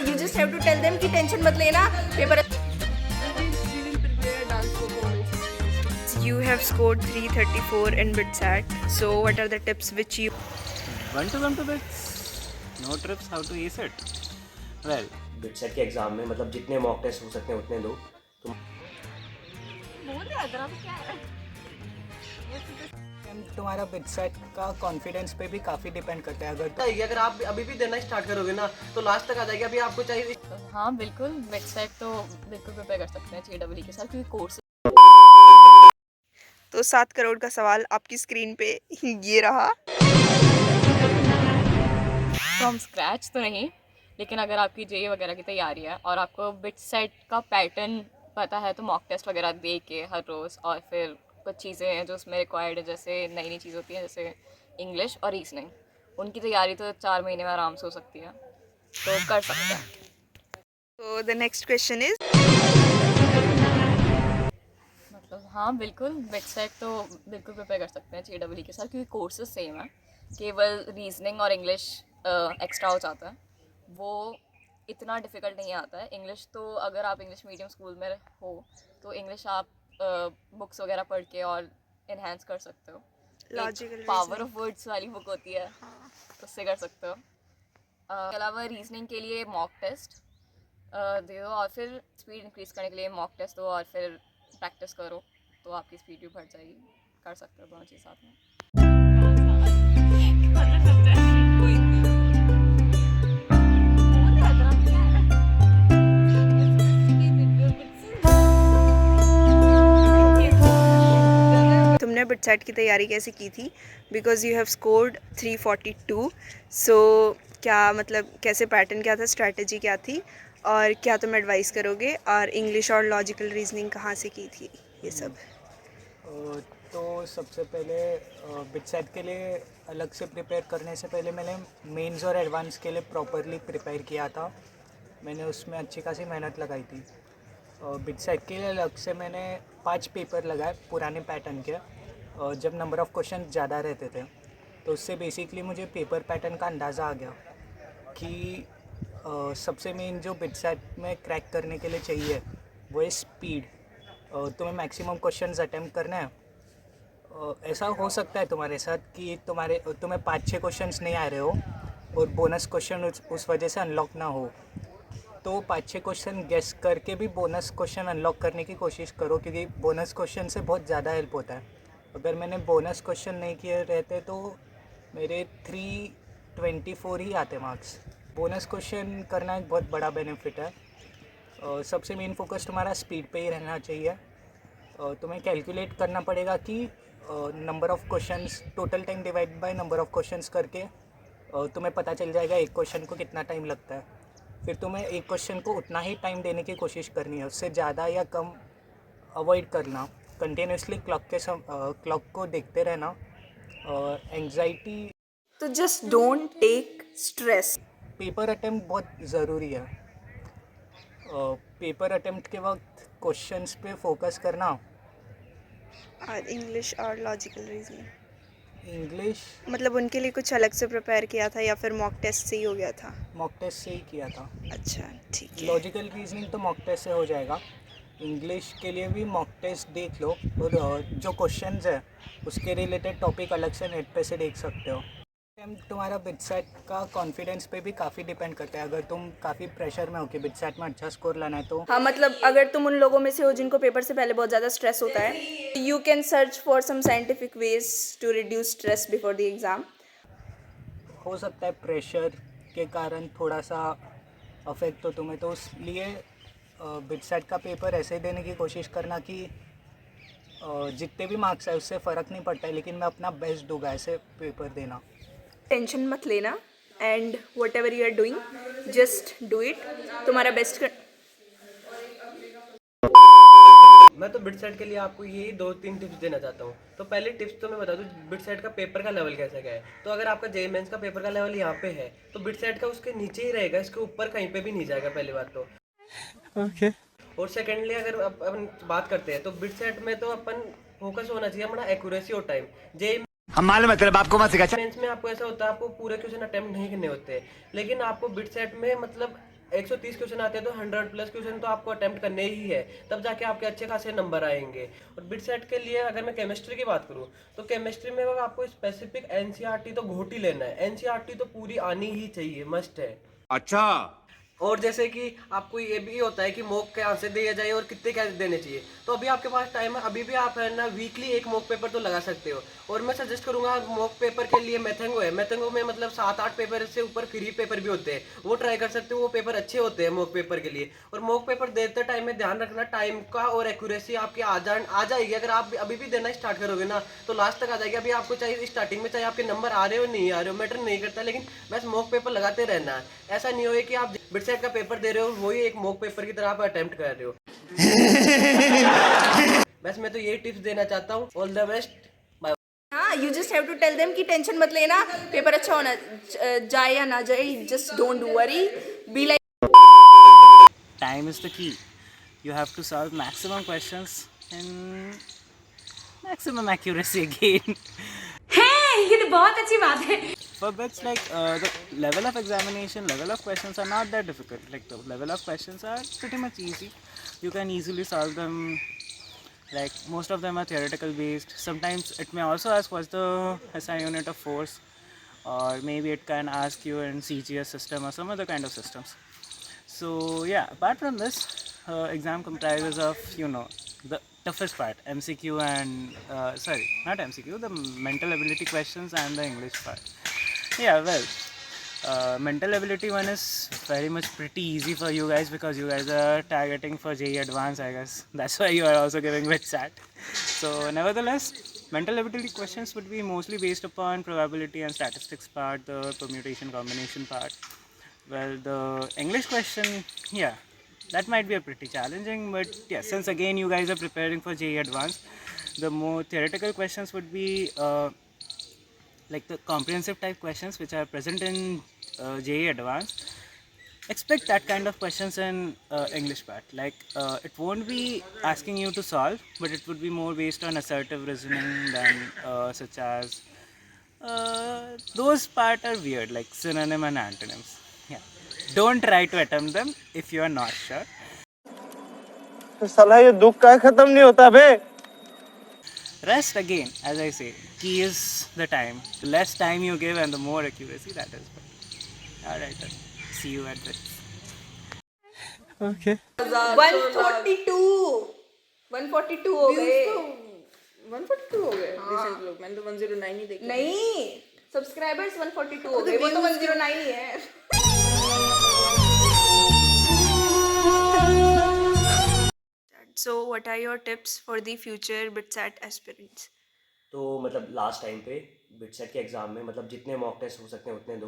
you just have to tell them कि tension मत लेना paper. You have scored 334 in BitSat. So what are the tips which you? When to come to bits? No trips, how to ace it? Well, BitSat के exam में मतलब जितने mock test हो सकते हैं उतने दो. तुम्हारा BitSat का कॉन्फिडेंस पे भी काफ़ी डिपेंड करता है. अगर आप अभी भी देना स्टार्ट करोगे ना तो लास्ट तक आ जाएगी. अभी आपको चाहिए. हाँ बिल्कुल, BitSat तो बिल्कुल प्रिपेयर कर सकते हैं JEE के साथ, क्योंकि कोर्स. तो 7 करोड़ का सवाल आपकी स्क्रीन पे ये रहा. फ्रॉम स्क्रैच तो नहीं, लेकिन अगर आपकी JEE वगैरह की तैयारी है और आपको BitSat का पैटर्न पता है तो मॉक टेस्ट वगैरह दे के हर रोज़, और फिर कुछ चीज़ें हैं जो उसमें रिक्वायर्ड है, जैसे नई नई चीज़ होती है जैसे इंग्लिश और रीजनिंग, उनकी तैयारी तो 4 महीने में आराम से हो सकती है, तो कर सकते हैं. तो द नेक्स्ट क्वेश्चन इज, मतलब हाँ बिल्कुल, BitSat तो बिल्कुल प्रिपेयर कर सकते हैं JEE के साथ, क्योंकि कोर्सेज सेम है. केवल रीजनिंग और इंग्लिश एक्स्ट्रा हो जाता है, वो इतना डिफ़िकल्ट नहीं आता है. इंग्लिश तो अगर आप इंग्लिश मीडियम स्कूल में हो तो इंग्लिश आप बुक्स वगैरह पढ़ के और इन्हेंस कर सकते हो. लॉजिकल पावर ऑफ वर्ड्स वाली बुक होती है, उससे कर सकते हो. इसके अलावा रीजनिंग के लिए मॉक टेस्ट दे दो, और फिर स्पीड इंक्रीज़ करने के लिए मॉक टेस्ट दो, और फिर प्रैक्टिस करो तो आपकी स्पीड भी बढ़ जाएगी. कर सकते हो दोनों चीज़ साथ में. तुमने BitSat की तैयारी कैसे की थी? Because you have scored 342. सो क्या मतलब कैसे पैटर्न क्या था, स्ट्रैटेजी क्या थी, और क्या तुम एडवाइस करोगे, और इंग्लिश और लॉजिकल रीजनिंग कहाँ से की थी ये सब? तो सबसे पहले BitSat के लिए अलग से प्रिपेयर करने से पहले मैंने मेंस और एडवांस के लिए प्रॉपरली प्रिपेयर किया था. मैंने उसमें अच्छी खासी मेहनत लगाई थी. BitSat के लिए अलग से मैंने 5 पेपर लगाए पुराने पैटर्न के, जब नंबर ऑफ़ क्वेश्चन ज़्यादा रहते थे. तो उससे बेसिकली मुझे पेपर पैटर्न का अंदाज़ा आ गया कि सबसे मेन जो BitSat में क्रैक करने के लिए चाहिए वो है स्पीड. तुम्हें मैक्सिमम क्वेश्चंस अटेम्प्ट करना है. ऐसा हो सकता है तुम्हारे साथ कि तुम्हें 5-6 क्वेश्चंस नहीं आ रहे हो और बोनस क्वेश्चन उस वजह से अनलॉक ना हो, तो 5-6 क्वेश्चन गेस करके भी बोनस क्वेश्चन अनलॉक करने की कोशिश करो, क्योंकि बोनस क्वेश्चन से बहुत ज़्यादा हेल्प होता है. अगर मैंने बोनस क्वेश्चन नहीं किए रहते तो मेरे 324 ही आते मार्क्स. बोनस क्वेश्चन करना एक बहुत बड़ा बेनिफिट है. सबसे मेन फोकस तुम्हारा स्पीड पे ही रहना चाहिए. तुम्हें कैलकुलेट करना पड़ेगा कि number of questions, total time divide by number of questions करके तुम्हें पता चल जाएगा एक क्वेश्चन को कितना टाइम लगता है. फिर तुम्हें एक क्वेश्चन को उतना ही टाइम देने की कोशिश करनी है, उससे ज़्यादा या कम अवॉइड करना. कंटिन्यूसली क्लॉक को देखते रहना. एंग्जाइटी. तो just don't take stress. Paper attempt बहुत ज़रूरी है. पेपर अटेम्प्ट के वक्त क्वेश्चंस पे फोकस करना. और इंग्लिश और लॉजिकल रीजनिंग, इंग्लिश मतलब उनके लिए कुछ अलग से प्रिपेयर किया था या फिर मॉक टेस्ट से ही हो गया था? मॉक टेस्ट से ही किया था. अच्छा ठीक है. लॉजिकल रीजनिंग तो मॉक टेस्ट से हो जाएगा. इंग्लिश के लिए भी मॉक टेस्ट देख लो, और जो क्वेश्चंस है उसके रिलेटेड टॉपिक अलग से नेट पे से देख सकते हो. तुम्हारा BitSat का कॉन्फिडेंस पे भी काफ़ी डिपेंड करता है. अगर तुम काफ़ी प्रेशर में हो कि BitSat में अच्छा स्कोर लाना है तो हाँ, मतलब अगर तुम उन लोगों में से हो जिनको पेपर से पहले बहुत ज़्यादा स्ट्रेस होता है, you can search for some scientific ways to reduce stress before the exam. हो सकता है प्रेशर के कारण थोड़ा सा अफेक्ट हो तुम्हें, तो इसलिए BitSat का पेपर ऐसे देने की कोशिश करना कि जितने भी मार्क्स है उससे फ़र्क नहीं पड़ता है, लेकिन मैं अपना बेस्ट दूंगा. ऐसे पेपर देना. टेंशन मत लेना, and whatever you are doing just do it. तुम्हारा बेस्ट कर. मैं तो BitSat के लिए आपको यही 2-3 टिप्स देना चाहता हूँ. तो पहले टिप्स तो मैं बता दूँ BitSat का पेपर का लेवल कैसा क्या है. तो अगर आपका JEE मेंस का पेपर का लेवल यहाँ पे है तो BitSat का उसके नीचे ही रहेगा, इसके ऊपर कहीं पे भी नहीं जाएगा, पहली बात तो. okay. और सेकेंडली अगर अपन बात करते हैं तो BitSat में तो अपन फोकस होना चाहिए हमारा एक्यूरेसी और टाइम. JEE हम मालूम है तेरे बाप को मत सिखा. मेंस में आपको ऐसा होता है, आपको पूरे क्वेश्चन अटेम्प्ट नहीं करने होते, लेकिन आपको BitSat में मतलब 130 क्वेश्चन आते हैं तो 100 प्लस क्वेश्चन तो आपको अटेम्प्ट करने ही है, तब जाके आपके अच्छे खासे नंबर आएंगे। और बिट सेट के लिए अगर मैं केमिस्ट्री की बात करूँ तो केमिस्ट्री में आपको स्पेसिफिक एनसीईआरटी तो घोट ही लेना है, एनसीईआरटी तो पूरी आनी ही चाहिए, मस्ट है। अच्छा। और जैसे कि आपको ये भी होता है कि मॉक के आंसर दिया जाए और कितने क्या देने चाहिए, तो अभी आपके पास टाइम है, अभी भी आप है ना वीकली एक मॉक पेपर तो लगा सकते हो। और मैं सजेस्ट करूंगा मॉक पेपर के लिए मैथंगो है, मैथंगो में मतलब 7-8 पेपर से ऊपर फ्री पेपर भी होते हैं, वो ट्राई कर सकते हो, वो पेपर अच्छे होते हैं मॉक पेपर के लिए। और मॉक पेपर देते टाइम में ध्यान रखना टाइम का और एक्यूरेसी आपकी आ जाएगी। अगर आप अभी भी देना स्टार्ट करोगे ना तो लास्ट तक आ जाएगी। अभी आपको चाहे स्टार्टिंग में चाहे आपके नंबर आ रहे हो नहीं आ रहे हो मैटर नहीं करता, लेकिन बस मॉक पेपर लगाते रहना है। ऐसा नहीं हो कि आप बिट सेट का पेपर दे रहे हो वही एक मॉक पेपर की तरह आप अटेम्प्ट कर रहे हो। बस मैं तो यही टिप्स देना चाहता हूँ। All the best. हाँ, you just have to tell them कि टेंशन मत लेना, पेपर अच्छा होना जाए या ना जाए, just don't do worry, be like Time is the key. You have to solve maximum questions in maximum accuracy again. ये तो बहुत अच्छी बात है। For bits like the level of examination, level of questions are not that difficult. Like the level of questions are pretty much easy. You can easily solve them. Like most of them are theoretical based. Sometimes it may also ask what's the SI unit of force, or maybe it can ask you in CGS system or some other kind of systems. So yeah, apart from this, exam comprises of the toughest part, MCQ and sorry, not MCQ, the mental ability questions and the English part. Yeah, well, mental ability one is very much pretty easy for you guys because you guys are targeting for JEE Advanced, I guess. That's why you are also giving with SAT. So nevertheless, mental ability questions would be mostly based upon probability and statistics part, the permutation combination part. Well, the English question, yeah, that might be a pretty challenging, but yeah, since again you guys are preparing for JEE Advanced, the more theoretical questions would be like the comprehensive type questions which are present in JEE Advanced. Expect that kind of questions in English part. Like it won't be asking you to solve, but it would be more based on assertive reasoning than such as those part are weird, like synonym and antonyms. Yeah, don't try to attempt them if you are not sure. साला ये दुख का खत्म नहीं होता बे। Rest again, as I say, key is the time. The less time you give and the more accuracy, that is better. Alright, then. See you at the 142 हो गए, 142 हो गए रिसेंट लोग, मैंने तो 109 ही देखे। नहीं सब्सक्राइबर्स 142 हो गए, वो तो 109 ही है। So what are your tips for the future BITSAT aspirants? तो मतलब लास्ट टाइम पे बिट सेट के एग्ज़ाम में मतलब जितने मॉक टेस्ट हो सकते हैं उतने दो।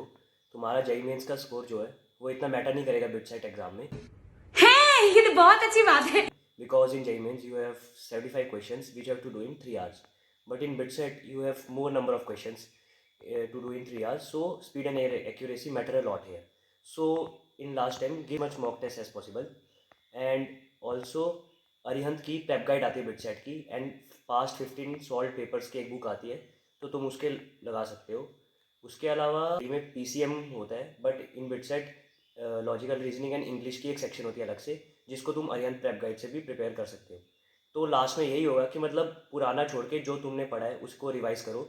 तुम्हारा जेईई मेंस का स्कोर जो है वो इतना मैटर नहीं करेगा बिट सेट एग्ज़ाम में, ये तो बहुत अच्छी बात है। because in JEE Mains you have 75 questions which you have to do in 3 hours, but in BitSet you have more number of questions to do in 3 hours, so speed and accuracy matter a lot here. So in last time give much mock test as possible, and also Arihant की prep guide आती है BITSAT की, and past 15 solve papers की एक book आती है, तो तुम उसके लगा सकते हो। उसके अलावा में PCM होता है, but in BITSAT logical reasoning and English की एक सेक्शन होती है अलग से, जिसको तुम अरिहंत प्रेप गाइड से भी प्रिपेयर कर सकते हो। तो लास्ट में यही होगा कि मतलब पुराना छोड़ के जो तुमने पढ़ा है उसको रिवाइज करो,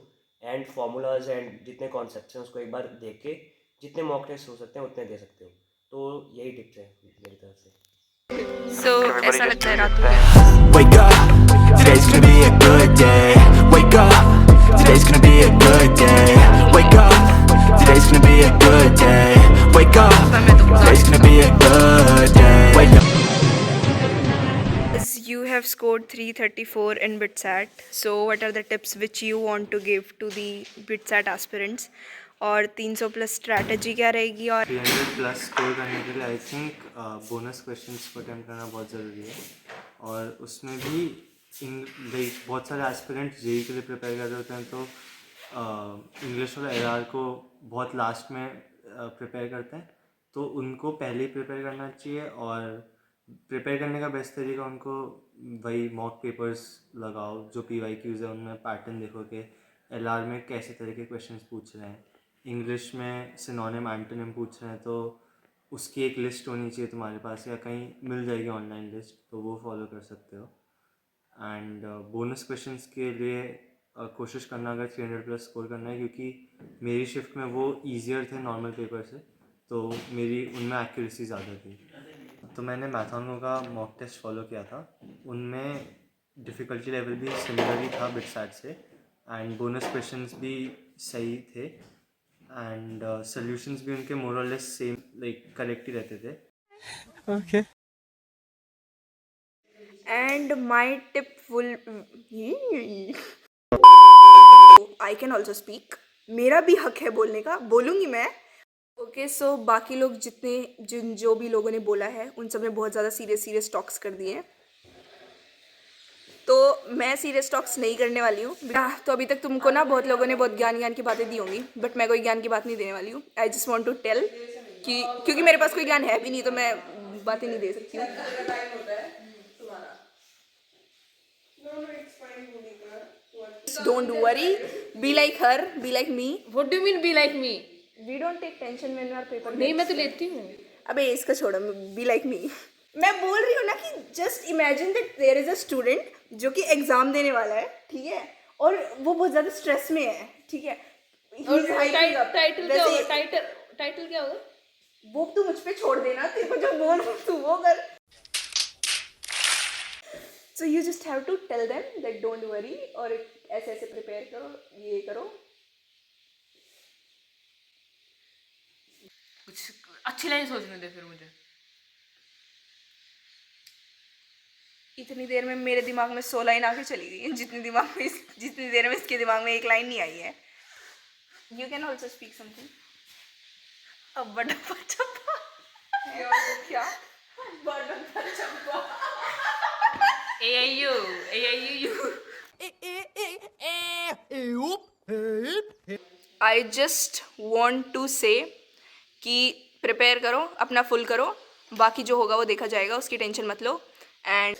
एंड फार्मूलाज एंड जितने कॉन्सेप्ट्स हैं उसको एक बार देख के जितने मॉक टेस्ट हो सकते हैं उतने दे सकते हो। तो यही टिप्स है मेरी तरफ से। So ऐसा लगता है रात हो गया। Wake up, today's gonna be a good day. Wake up, today's gonna be a good day. Wake up, today's gonna be a good day. Wake up, today's gonna be a good day. Wake up. As you have scored 334 in BITSAT, so what are the tips which you want to give to the BITSAT aspirants? और 300 plus strategy क्या रहेगी? और 300 plus score करने के लिए I think bonus questions को attempt करना बहुत ज़रूरी है, और उसमें भी भाई बहुत सारे एस्पिरेंट जेईई के लिए प्रिपेयर कर रहे होते हैं, तो इंग्लिश और एआर को बहुत लास्ट में प्रिपेयर करते हैं, तो उनको पहले ही प्रिपेयर करना चाहिए। और प्रिपेयर करने का बेस्ट तरीका उनको वही मॉक पेपर्स लगाओ, जो PYQs है उनमें पैटर्न देखो कि LR में कैसे तरह के क्वेश्चंस पूछ रहे हैं, इंग्लिश में सिनोनिम एंटोनिम पूछ रहे हैं, तो उसकी एक लिस्ट होनी चाहिए तुम्हारे पास, या कहीं मिल जाएगी ऑनलाइन लिस्ट, तो वो फॉलो कर सकते हो। एंड बोनस क्वेश्चंस के लिए कोशिश करना अगर 300 प्लस स्कोर करना है, क्योंकि मेरी शिफ्ट में वो ईजियर थे नॉर्मल पेपर से, तो मेरी उनमें एक्यूरेसी ज़्यादा थी। तो मैंने मैथोनो का मॉक टेस्ट फॉलो किया था, उनमें डिफ़िकल्टी लेवल भी सिमिलर ही था बिटसैट से, एंड बोनस क्वेश्चंस भी सही थे, एंड सॉल्यूशंस भी उनके मोर और लेस सेम लाइक करेक्ट ही रहते थे। Okay. And my tip will I can also speak. मेरा भी हक है बोलने का, बोलूँगी मैं। ओके सो बाकी लोग जो भी लोगों ने बोला है उन सब ने बहुत ज़्यादा सीरियस टॉक्स कर दिए हैं, तो मैं सीरियस टॉक्स नहीं करने वाली हूँ। तो अभी तक तुमको ना बहुत लोगों ने बहुत ज्ञान की बातें दी होंगी, बट मैं कोई ज्ञान की बात नहीं देने वाली हूँ। I just want to tell कि क्योंकि मेरे पास कोई ज्ञान है भी नहीं, तो मैं बातें नहीं दे सकती हूँ। Don't worry, be like her, be like me. What do you mean be like me? We don't take tension when our paper. नहीं मैं तो लेती हूँ। अबे इसका छोड़ो, be like me. मैं बोल रही हूँ ना कि just imagine that there is a student जो कि एग्जाम देने वाला है, ठीक है, और वो बहुत ज़्यादा स्ट्रेस में है, ठीक है। और टाइटल क्या होगा? टाइटल क्या होगा? वो तू मुझ पे छोड़ देना, तेरे को जो बोल रही तू वो कर। So you just have to tell them that don't worry, और ऐसे ऐसे प्रिपेयर करो, ये करो। कुछ अच्छी लाइन सोचने दे फिर मुझे। इतनी देर में मेरे दिमाग में 100 लाइन आके चली गई है, जितनी देर में इसके दिमाग में एक लाइन नहीं आई है। You can also speak something. अब बड़ा चप्पा क्या? बड़ा चप्पा। AIU. I just want to say कि प्रिपेयर करो, अपना फुल करो, बाकी जो होगा वो देखा जाएगा, उसकी टेंशन मत लो। एंड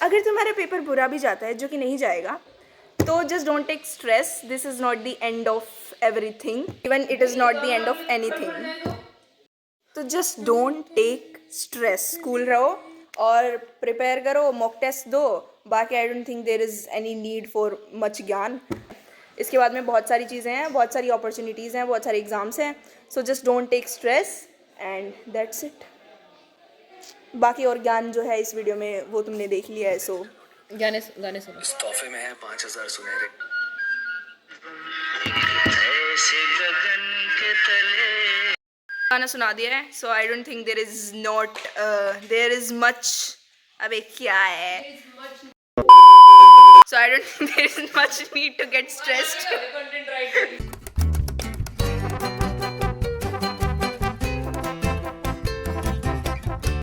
अगर तुम्हारा पेपर बुरा भी जाता है, जो कि नहीं जाएगा, तो just don't take stress. This is not the end of everything, even it is not the end of anything. तो just don't take stress, cool रहो और प्रिपेयर करो, मॉक टेस्ट दो। बाकी I don't think there is any need for much ज्ञान। इसके बाद में बहुत सारी चीज़ें हैं, बहुत सारी अपॉर्चुनिटीज़ हैं, बहुत सारे एग्ज़ाम्स हैं। So just don't take stress and that's it. बाकी और ज्ञान जो है इस वीडियो में वो तुमने देख लिया है। सो गाने सुनो। इस तोहफे में है 5000 सुनहरे। गाना सुना दिया है। So I don't think there is much. अबे क्या है? So I don't think there is much need to get stressed.